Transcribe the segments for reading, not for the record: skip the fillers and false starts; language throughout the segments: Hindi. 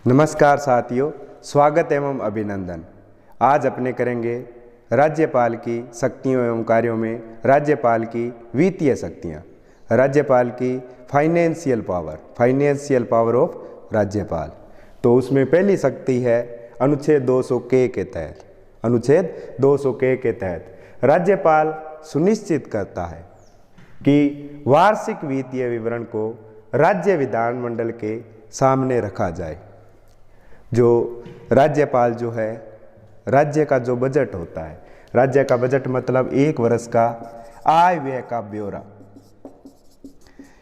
नमस्कार साथियों, स्वागत एवं अभिनंदन। आज अपने करेंगे राज्यपाल की शक्तियों एवं कार्यों में राज्यपाल की वित्तीय शक्तियाँ, राज्यपाल की फाइनेंशियल पावर ऑफ राज्यपाल। तो उसमें पहली शक्ति है अनुच्छेद 200 के तहत। अनुच्छेद 200 के तहत राज्यपाल सुनिश्चित करता है कि वार्षिक वित्तीय विवरण को राज्य विधानमंडल के सामने रखा जाए। जो राज्यपाल जो है, राज्य का जो बजट होता है, राज्य का बजट मतलब एक वर्ष का आय व्यय का ब्यौरा,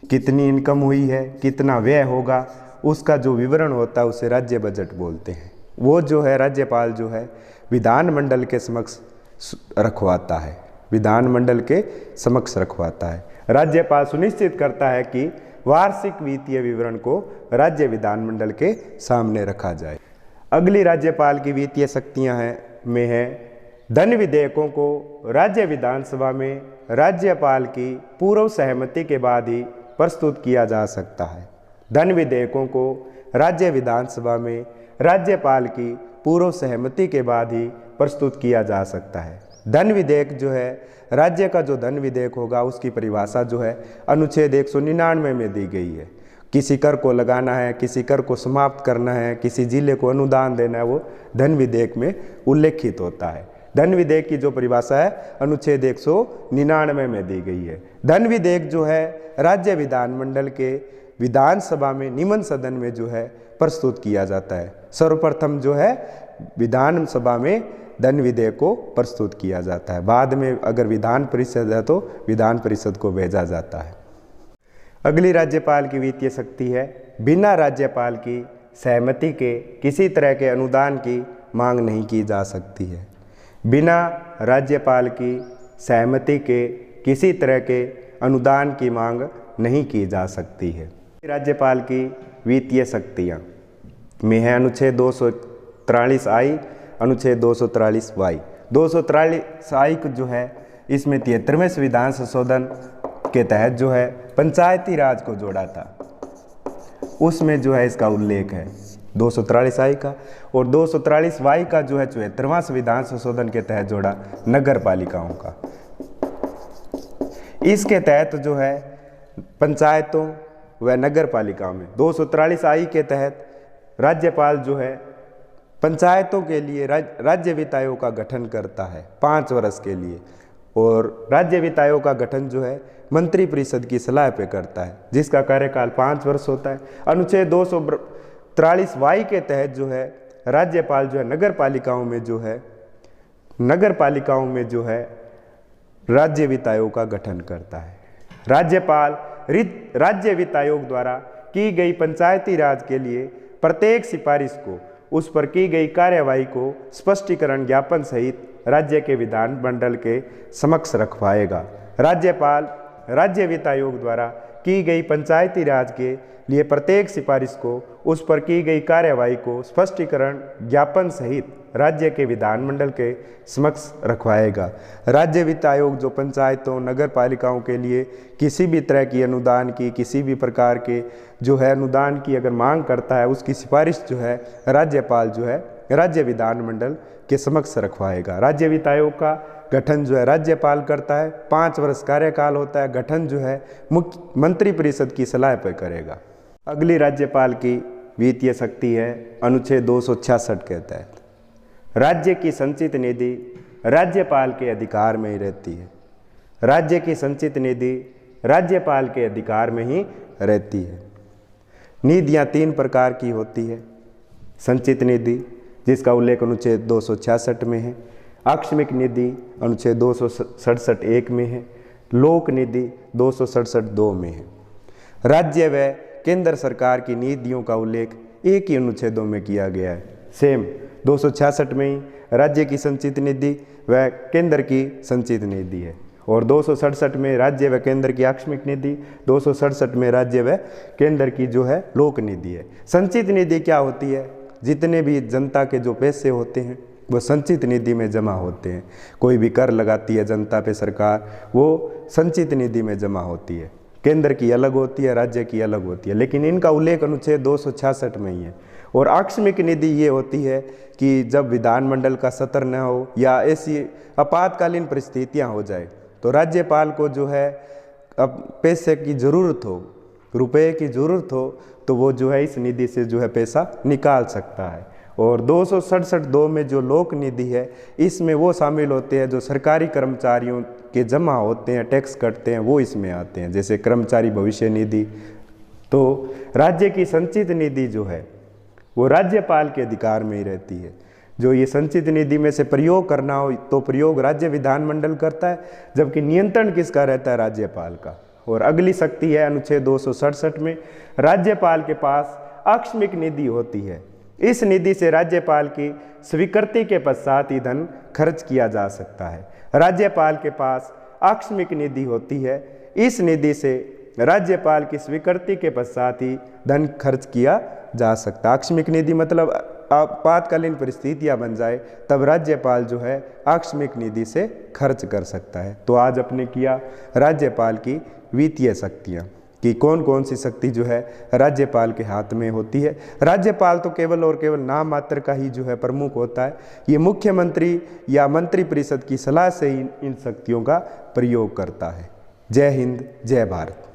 कितनी इनकम हुई है, कितना व्यय होगा, उसका जो विवरण होता है उसे राज्य बजट बोलते हैं। वो जो है राज्यपाल जो है विधानमंडल के समक्ष रखवाता है, विधानमंडल के समक्ष रखवाता है। राज्यपाल सुनिश्चित करता है कि वार्षिक वित्तीय विवरण को राज्य विधानमंडल के सामने रखा जाए। अगली राज्यपाल की वित्तीय शक्तियां में है धन विधेयकों को राज्य विधानसभा में राज्यपाल की पूर्व सहमति के बाद ही प्रस्तुत किया जा सकता है। धन विधेयकों को राज्य विधानसभा में राज्यपाल की पूर्व सहमति के बाद ही प्रस्तुत किया जा सकता है। धन विधेयक जो है, राज्य का जो धन विधेयक होगा उसकी परिभाषा जो है अनुच्छेद 199 में दी गई है। किसी कर को लगाना है, किसी कर को समाप्त करना है, किसी जिले को अनुदान देना है, वो धन विधेयक में उल्लेखित होता है। धन विधेयक की जो परिभाषा है अनुच्छेद 199 में दी गई है। धन विधेयक जो है राज्य विधानमंडल के विधानसभा में निम्न सदन में जो है प्रस्तुत किया जाता है। सर्वप्रथम जो है विधानसभा में धन विधेयक को प्रस्तुत किया जाता है, बाद में अगर विधान परिषद है तो विधान परिषद को भेजा जाता है। अगली राज्यपाल की वित्तीय शक्ति है बिना राज्यपाल की सहमति के किसी तरह के अनुदान की मांग नहीं की जा सकती है। बिना राज्यपाल की सहमति के किसी तरह के अनुदान की मांग नहीं की जा सकती है। राज्यपाल की वित्तीय शक्तियाँ में है अनुच्छेद 243 आई, अनुच्छेद 243 वाई। 243 आई जो है इसमें 73वें संविधान संशोधन के तहत जो है पंचायती राज को जोड़ा था, उसमें जो है इसका उल्लेख है 243 आई का। और 243 वाई का जो है 74वां संविधान संशोधन के तहत जोड़ा नगर पालिकाओं का। इसके तहत जो है पंचायतों व नगर पालिकाओं में 243 आई के तहत राज्यपाल जो है पंचायतों के लिए राज्य वित्त आयोग का गठन करता है 5 वर्ष के लिए। और राज्य वित्त आयोग का गठन जो है मंत्री परिषद की सलाह पे करता है, जिसका कार्यकाल 5 वर्ष होता है। अनुच्छेद 243 वाई के तहत जो है राज्यपाल जो है नगर पालिकाओं में जो है राज्य वित्त आयोग का गठन करता है। राज्यपाल राज्य वित्त आयोग द्वारा की गई पंचायती राज के लिए प्रत्येक सिफारिश को, उस पर की गई कार्यवाही को स्पष्टीकरण ज्ञापन सहित राज्य के विधानमंडल के समक्ष रखवाएगा। राज्यपाल राज्य वित्त आयोग द्वारा की गई पंचायती राज के लिए प्रत्येक सिफारिश को, उस पर की गई कार्यवाही को स्पष्टीकरण ज्ञापन सहित राज्य के विधानमंडल के समक्ष रखवाएगा। राज्य वित्त आयोग जो पंचायतों नगर पालिकाओं के लिए किसी भी तरह की अनुदान की, किसी भी प्रकार के जो है अनुदान की अगर मांग करता है, उसकी सिफारिश जो है राज्यपाल जो है राज्य विधानमंडल के समक्ष रखवाएगा। राज्य वित्त आयोग का गठन जो है राज्यपाल करता है, 5 वर्ष कार्यकाल होता है। गठन जो है मुख्य मंत्री परिषद की सलाह पर करेगा। अगली राज्यपाल की वित्तीय शक्ति है अनुच्छेद 266 के तहत राज्य की संचित निधि राज्यपाल के अधिकार में ही रहती है। राज्य की संचित निधि राज्यपाल के अधिकार में ही रहती है। निधियाँ 3 प्रकार की होती है। संचित निधि जिसका उल्लेख अनुच्छेद 266 में है, आकस्मिक निधि अनुच्छेद 267 1 में है, लोक निधि 267 2 में है। राज्य व केंद्र सरकार की निधियों का उल्लेख एक ही अनुच्छेदों में किया गया है। सेम 266 में ही राज्य की संचित निधि व केंद्र की संचित निधि है, और 267 में राज्य व केंद्र की आकस्मिक निधि, 267 में राज्य व केंद्र की जो है लोक निधि है। संचित निधि क्या होती है? जितने भी जनता के जो पैसे होते हैं वो संचित निधि में जमा होते हैं। कोई भी कर लगाती है जनता पे सरकार, वो संचित निधि में जमा होती है। केंद्र की अलग होती है, राज्य की अलग होती है, लेकिन इनका उल्लेख अनुच्छेद 266 में ही है। और आकस्मिक निधि ये होती है कि जब विधानमंडल का सत्र न हो या ऐसी आपातकालीन परिस्थितियां हो जाए तो राज्यपाल को जो है अब पैसे की ज़रूरत हो, रुपए की ज़रूरत हो, तो वो जो है इस निधि से जो है पैसा निकाल सकता है। और 267(2) में जो लोक निधि है, इसमें वो शामिल होते हैं जो सरकारी कर्मचारियों के जमा होते हैं, टैक्स कटते हैं, वो इसमें आते हैं, जैसे कर्मचारी भविष्य निधि। तो राज्य की संचित निधि जो है वो राज्यपाल के अधिकार में ही रहती है। जो ये संचित निधि में से प्रयोग करना हो तो प्रयोग राज्य विधानमंडल करता है, जबकि नियंत्रण किसका रहता है? राज्यपाल का। और अगली शक्ति है अनुच्छेद 267 में, राज्यपाल के पास आकस्मिक निधि होती है। इस निधि से राज्यपाल की स्वीकृति के पश्चात ही धन खर्च किया जा सकता है। राज्यपाल के पास आकस्मिक निधि होती है, इस निधि से राज्यपाल की स्वीकृति के पश्चात ही धन खर्च किया जा सकता है। आकस्मिक निधि मतलब आपातकालीन परिस्थितियां बन जाए तब राज्यपाल जो है आकस्मिक निधि से खर्च कर सकता है। तो आज अपने किया राज्यपाल की वित्तीय शक्तियां, कि कौन कौन सी शक्ति जो है राज्यपाल के हाथ में होती है। राज्यपाल तो केवल और केवल नाम मात्र का ही जो है प्रमुख होता है, ये मुख्यमंत्री या मंत्रिपरिषद की सलाह से ही इन शक्तियों का प्रयोग करता है। जय हिंद, जय भारत।